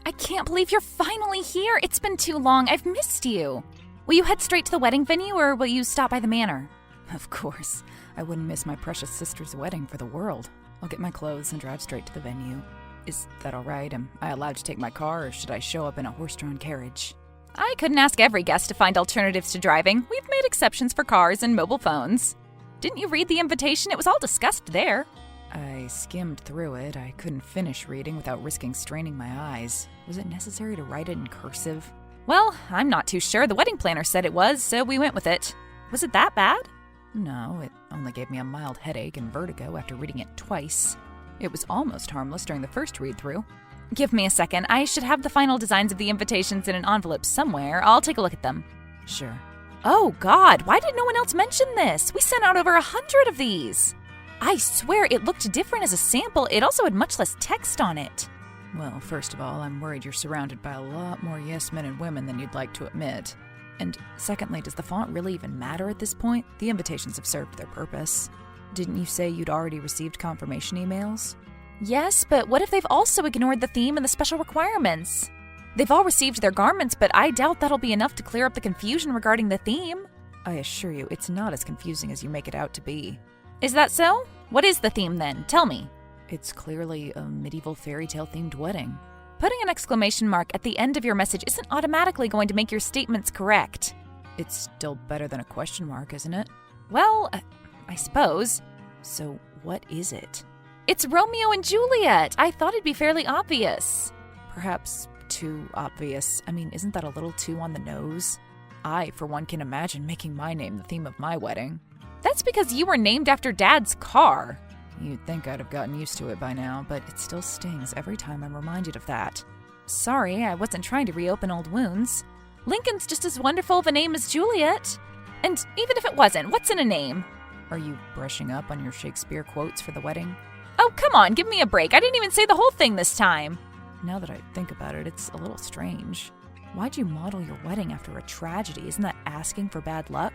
I can't believe you're finally here. It's been too long. I've missed you. Will you head straight to the wedding venue, or will you stop by the manor? Of course. I wouldn't miss my precious sister's wedding for the world. I'll get my clothes and drive straight to the venue. Is that all right? Am I allowed to take my car, or should I show up in a horse-drawn carriage? I couldn't ask every guest to find alternatives to driving. We've made exceptions for cars and mobile phones. Didn't you read the invitation? It was all discussed there. I skimmed through it. I couldn't finish reading without risking straining my eyes. Was it necessary to write it in cursive? Well, I'm not too sure. The wedding planner said it was, so we went with it. Was it that bad? No, it only gave me a mild headache and vertigo after reading it twice. It was almost harmless during the first read-through. Give me a second. I should have the final designs of the invitations in an envelope somewhere. I'll take a look at them. Sure. Oh, God, why did no one else mention this? We sent out over 100 of these. I swear it looked different as a sample. It also had much less text on it. Well, first of all, I'm worried you're surrounded by a lot more yes men and women than you'd like to admit. And secondly, does the font really even matter at this point? The invitations have served their purpose. Didn't you say you'd already received confirmation emails? Yes, but what if they've also ignored the theme and the special requirements? They've all received their garments, but I doubt that'll be enough to clear up the confusion regarding the theme. I assure you, it's not as confusing as you make it out to be. Is that so? What is the theme then? Tell me. It's clearly a medieval fairy tale themed wedding. Putting an exclamation mark at the end of your message isn't automatically going to make your statements correct. It's still better than a question mark, isn't it? Well, I suppose. So what is it? It's Romeo and Juliet. I thought it'd be fairly obvious. Perhaps too obvious. I mean, isn't that a little too on the nose? I, for one, can imagine making my name the theme of my wedding. That's because you were named after Dad's car. You'd think I'd have gotten used to it by now, but it still stings every time I'm reminded of that. Sorry, I wasn't trying to reopen old wounds. Lincoln's just as wonderful of a name as Juliet. And even if it wasn't, what's in a name? Are you brushing up on your Shakespeare quotes for the wedding? Oh, come on, give me a break. I didn't even say the whole thing this time. Now that I think about it, it's a little strange. Why'd you model your wedding after a tragedy? Isn't that asking for bad luck?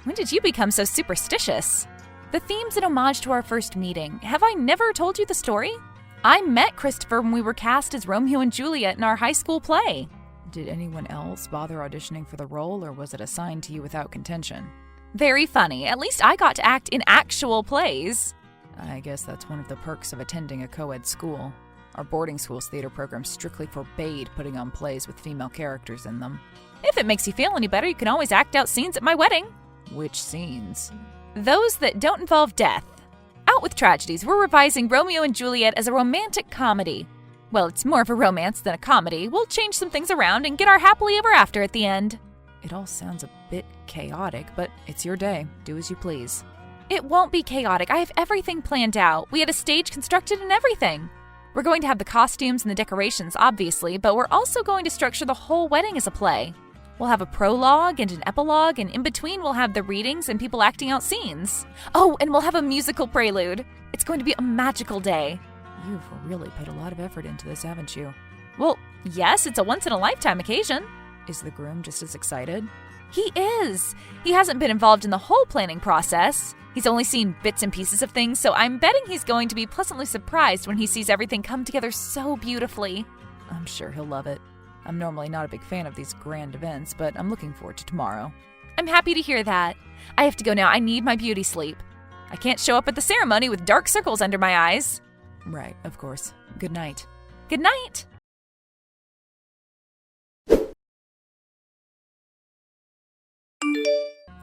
When did you become so superstitious? The theme's an homage to our first meeting. Have I never told you the story? I met Christopher when we were cast as Romeo and Juliet in our high school play. Did anyone else bother auditioning for the role, or was it assigned to you without contention? Very funny. At least I got to act in actual plays. I guess that's one of the perks of attending a co-ed school. Our boarding school's theater program strictly forbade putting on plays with female characters in them. If it makes you feel any better, you can always act out scenes at my wedding. Which scenes? Those that don't involve death. Out with tragedies, we're revising Romeo and Juliet as a romantic comedy. Well, it's more of a romance than a comedy. We'll change some things around and get our happily ever after at the end. It all sounds a bit chaotic, but it's your day. Do as you please. It won't be chaotic. I have everything planned out. We had a stage constructed and everything. We're going to have the costumes and the decorations, obviously, but we're also going to structure the whole wedding as a play. We'll have a prologue and an epilogue, and in between we'll have the readings and people acting out scenes. Oh, and we'll have a musical prelude. It's going to be a magical day. You've really put a lot of effort into this, haven't you? Well, yes, it's a once-in-a-lifetime occasion. Is the groom just as excited? He is. He hasn't been involved in the whole planning process. He's only seen bits and pieces of things, so I'm betting he's going to be pleasantly surprised when he sees everything come together so beautifully. I'm sure he'll love it. I'm normally not a big fan of these grand events, but I'm looking forward to tomorrow. I'm happy to hear that. I have to go now. I need my beauty sleep. I can't show up at the ceremony with dark circles under my eyes. Right, of course. Good night. Good night.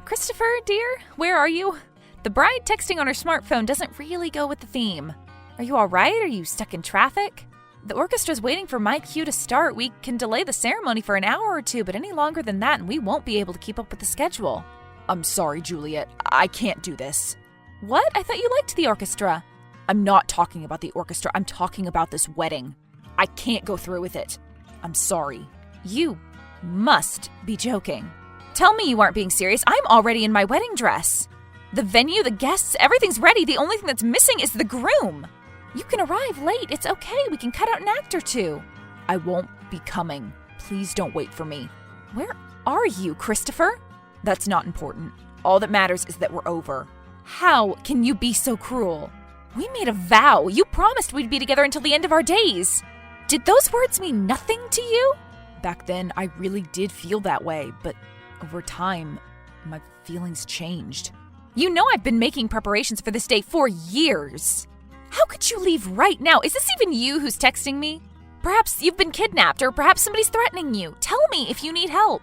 Christopher, dear, where are you? The bride texting on her smartphone doesn't really go with the theme. Are you all right? Are you stuck in traffic? The orchestra's waiting for my cue to start. We can delay the ceremony for an hour or two, but any longer than that, and we won't be able to keep up with the schedule. I'm sorry, Juliet. I can't do this. What? I thought you liked the orchestra. I'm not talking about the orchestra. I'm talking about this wedding. I can't go through with it. I'm sorry. You must be joking. Tell me you aren't being serious. I'm already in my wedding dress. The venue, the guests, everything's ready. The only thing that's missing is the groom. You can arrive late. It's okay. We can cut out an act or two. I won't be coming. Please don't wait for me. Where are you, Christopher? That's not important. All that matters is that we're over. How can you be so cruel? We made a vow. You promised we'd be together until the end of our days. Did those words mean nothing to you? Back then, I really did feel that way, but over time, my feelings changed. You know I've been making preparations for this day for years. How could you leave right now? Is this even you who's texting me? Perhaps you've been kidnapped, or perhaps somebody's threatening you. Tell me if you need help.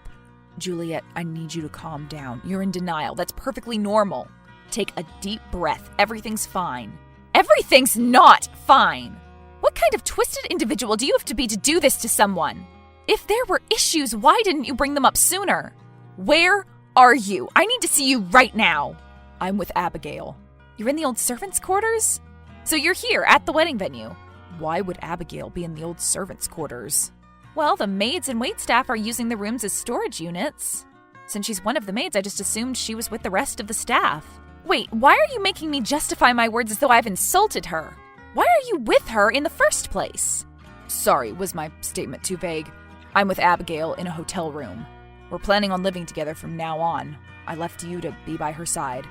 Juliet, I need you to calm down. You're in denial. That's perfectly normal. Take a deep breath. Everything's fine. Everything's not fine. What kind of twisted individual do you have to be to do this to someone? If there were issues, why didn't you bring them up sooner? Where are you? I need to see you right now. I'm with Abigail. You're in the old servants' quarters? So you're here at the wedding venue. Why would Abigail be in the old servants' quarters? Well, the maids and waitstaff are using the rooms as storage units. Since she's one of the maids, I just assumed she was with the rest of the staff. Wait, why are you making me justify my words as though I've insulted her? Why are you with her in the first place? Sorry, was my statement too vague? I'm with Abigail in a hotel room. We're planning on living together from now on. I left you to be by her side.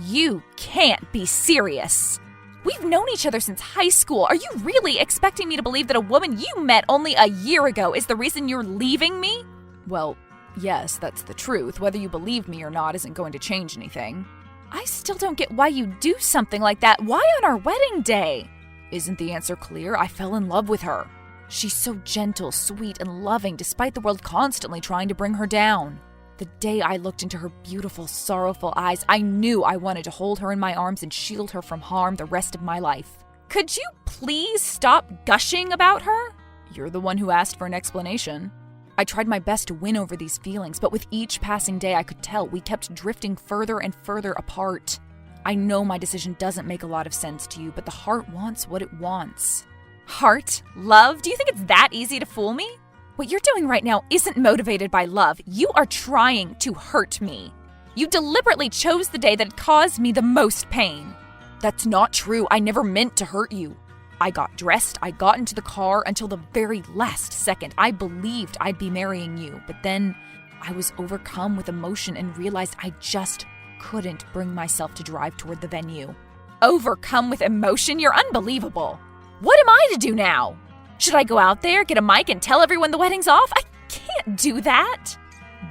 You can't be serious. We've known each other since high school. Are you really expecting me to believe that a woman you met only a year ago is the reason you're leaving me? Well, yes, that's the truth. Whether you believe me or not isn't going to change anything. I still don't get why you do something like that. Why on our wedding day? Isn't the answer clear? I fell in love with her. She's so gentle, sweet, and loving despite the world constantly trying to bring her down. The day I looked into her beautiful, sorrowful eyes, I knew I wanted to hold her in my arms and shield her from harm the rest of my life. Could you please stop gushing about her? You're the one who asked for an explanation. I tried my best to win over these feelings, but with each passing day I could tell we kept drifting further and further apart. I know my decision doesn't make a lot of sense to you, but the heart wants what it wants. Heart? Love? Do you think it's that easy to fool me? What you're doing right now isn't motivated by love. You are trying to hurt me. You deliberately chose the day that caused me the most pain. That's not true. I never meant to hurt you. I got dressed, I got into the car until the very last second. I believed I'd be marrying you, but then I was overcome with emotion and realized I just couldn't bring myself to drive toward the venue. Overcome with emotion? You're unbelievable. What am I to do now? Should I go out there, get a mic, and tell everyone the wedding's off? I can't do that.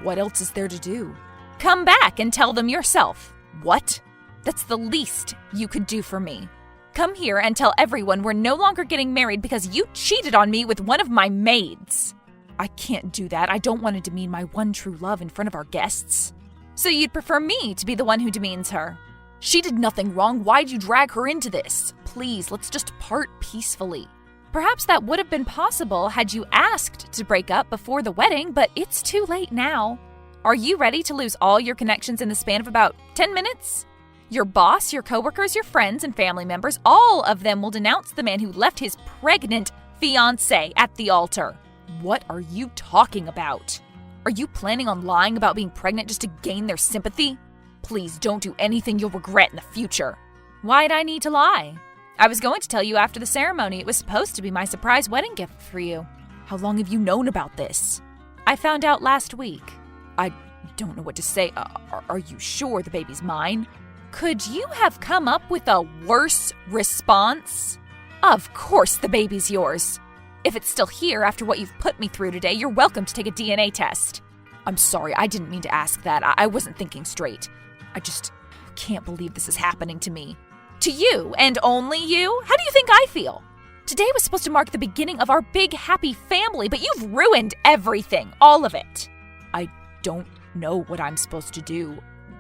What else is there to do? Come back and tell them yourself. What? That's the least you could do for me. Come here and tell everyone we're no longer getting married because you cheated on me with one of my maids. I can't do that. I don't want to demean my one true love in front of our guests. So you'd prefer me to be the one who demeans her? She did nothing wrong. Why'd you drag her into this? Please, let's just part peacefully. Perhaps that would have been possible had you asked to break up before the wedding, but it's too late now. Are you ready to lose all your connections in the span of about 10 minutes? Your boss, your coworkers, your friends, and family members, all of them will denounce the man who left his pregnant fiancé at the altar. What are you talking about? Are you planning on lying about being pregnant just to gain their sympathy? Please don't do anything you'll regret in the future. Why'd I need to lie? I was going to tell you after the ceremony. It was supposed to be my surprise wedding gift for you. How long have you known about this? I found out last week. I don't know what to say. Are you sure the baby's mine? Could you have come up with a worse response? Of course the baby's yours. If it's still here after what you've put me through today, you're welcome to take a DNA test. I'm sorry, I didn't mean to ask that. I wasn't thinking straight. I just can't believe this is happening to me. To you, and only you? How do you think I feel? Today was supposed to mark the beginning of our big, happy family, but you've ruined everything, all of it. I don't know what I'm supposed to do.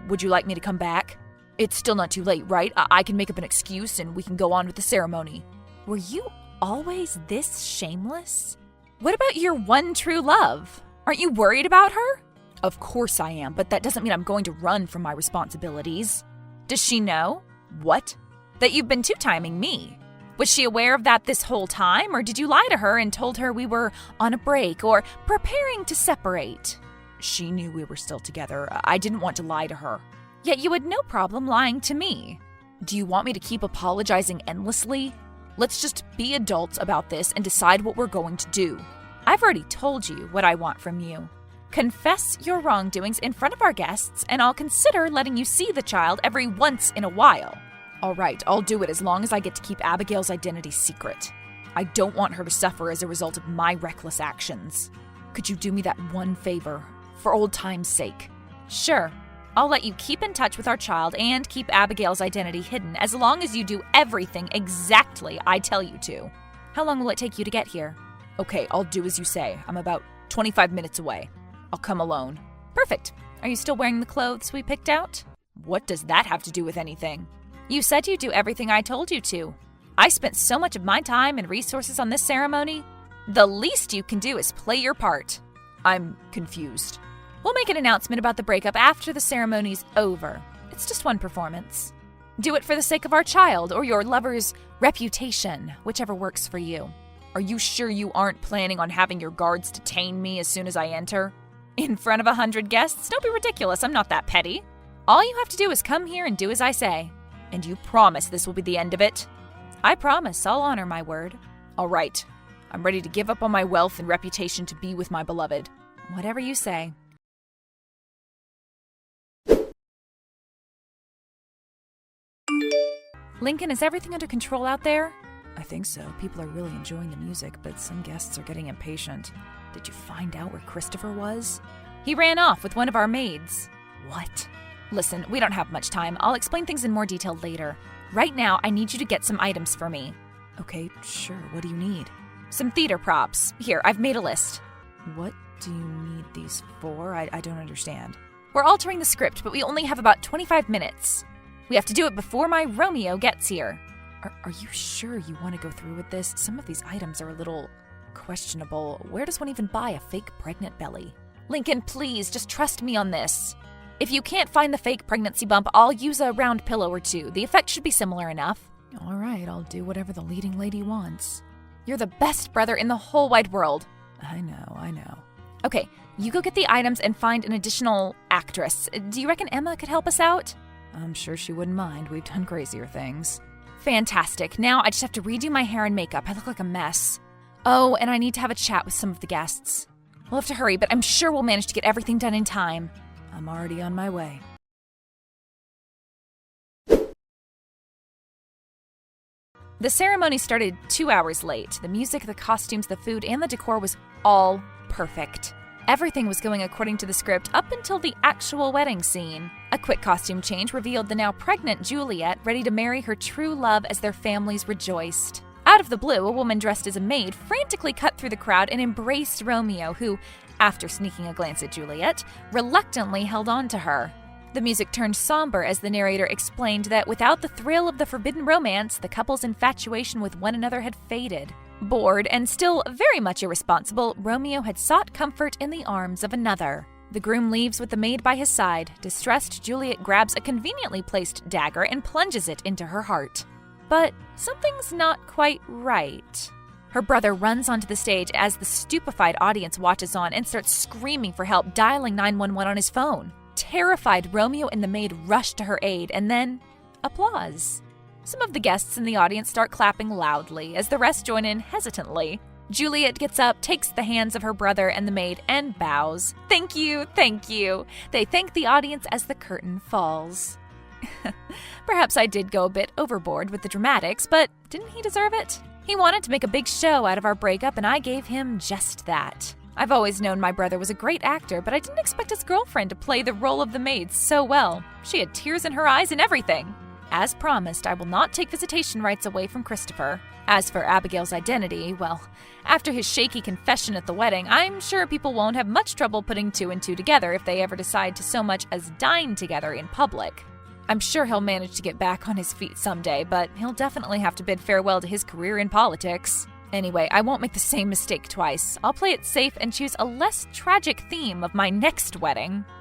Would you like me to come back? It's still not too late, right? I can make up an excuse and we can go on with the ceremony. Were you always this shameless? What about your one true love? Aren't you worried about her? Of course I am, but that doesn't mean I'm going to run from my responsibilities. Does she know? What? That you've been two-timing me. Was she aware of that this whole time, or did you lie to her and told her we were on a break or preparing to separate? She knew we were still together. I didn't want to lie to her. Yet you had no problem lying to me. Do you want me to keep apologizing endlessly? Let's just be adults about this and decide what we're going to do. I've already told you what I want from you. Confess your wrongdoings in front of our guests, and I'll consider letting you see the child every once in a while. All right, I'll do it as long as I get to keep Abigail's identity secret. I don't want her to suffer as a result of my reckless actions. Could you do me that one favor, for old time's sake? Sure. I'll let you keep in touch with our child and keep Abigail's identity hidden as long as you do everything exactly I tell you to. How long will it take you to get here? Okay, I'll do as you say. I'm about 25 minutes away. I'll come alone. Perfect. Are you still wearing the clothes we picked out? What does that have to do with anything? You said you'd do everything I told you to. I spent so much of my time and resources on this ceremony. The least you can do is play your part. I'm confused. We'll make an announcement about the breakup after the ceremony's over. It's just one performance. Do it for the sake of our child or your lover's reputation, whichever works for you. Are you sure you aren't planning on having your guards detain me as soon as I enter? In front of 100 guests? Don't be ridiculous, I'm not that petty. All you have to do is come here and do as I say. And you promise this will be the end of it? I promise, I'll honor my word. All right. I'm ready to give up on my wealth and reputation to be with my beloved. Whatever you say. Lincoln, is everything under control out there? I think so. People are really enjoying the music, but some guests are getting impatient. Did you find out where Christopher was? He ran off with one of our maids. What? Listen, we don't have much time. I'll explain things in more detail later. Right now, I need you to get some items for me. Okay, sure. What do you need? Some theater props. Here, I've made a list. What do you need these for? I don't understand. We're altering the script, but we only have about 25 minutes. We have to do it before my Romeo gets here. Are you sure you want to go through with this? Some of these items are a little questionable. Where does one even buy a fake pregnant belly? Lincoln, please, just trust me on this. If you can't find the fake pregnancy bump, I'll use a round pillow or two. The effect should be similar enough. All right, I'll do whatever the leading lady wants. You're the best brother in the whole wide world. I know. Okay, you go get the items and find an additional actress. Do you reckon Emma could help us out? I'm sure she wouldn't mind. We've done crazier things. Fantastic. Now I just have to redo my hair and makeup. I look like a mess. Oh, and I need to have a chat with some of the guests. We'll have to hurry, but I'm sure we'll manage to get everything done in time. I'm already on my way. The ceremony started 2 hours late. The music, the costumes, the food, and the decor was all perfect. Everything was going according to the script up until the actual wedding scene. A quick costume change revealed the now pregnant Juliet ready to marry her true love as their families rejoiced. Out of the blue, a woman dressed as a maid frantically cut through the crowd and embraced Romeo, who, after sneaking a glance at Juliet, reluctantly held on to her. The music turned somber as the narrator explained that without the thrill of the forbidden romance, the couple's infatuation with one another had faded. Bored and still very much irresponsible, Romeo had sought comfort in the arms of another. The groom leaves with the maid by his side. Distressed, Juliet grabs a conveniently placed dagger and plunges it into her heart. But something's not quite right. Her brother runs onto the stage as the stupefied audience watches on and starts screaming for help, dialing 911 on his phone. Terrified, Romeo and the maid rush to her aid, and then applause. Some of the guests in the audience start clapping loudly as the rest join in hesitantly. Juliet gets up, takes the hands of her brother and the maid, and bows. Thank you, thank you. They thank the audience as the curtain falls. Perhaps I did go a bit overboard with the dramatics, but didn't he deserve it? He wanted to make a big show out of our breakup, and I gave him just that. I've always known my brother was a great actor, but I didn't expect his girlfriend to play the role of the maid so well. She had tears in her eyes and everything. As promised, I will not take visitation rights away from Christopher. As for Abigail's identity, well, after his shaky confession at the wedding, I'm sure people won't have much trouble putting two and two together if they ever decide to so much as dine together in public. I'm sure he'll manage to get back on his feet someday, but he'll definitely have to bid farewell to his career in politics. Anyway, I won't make the same mistake twice. I'll play it safe and choose a less tragic theme of my next wedding.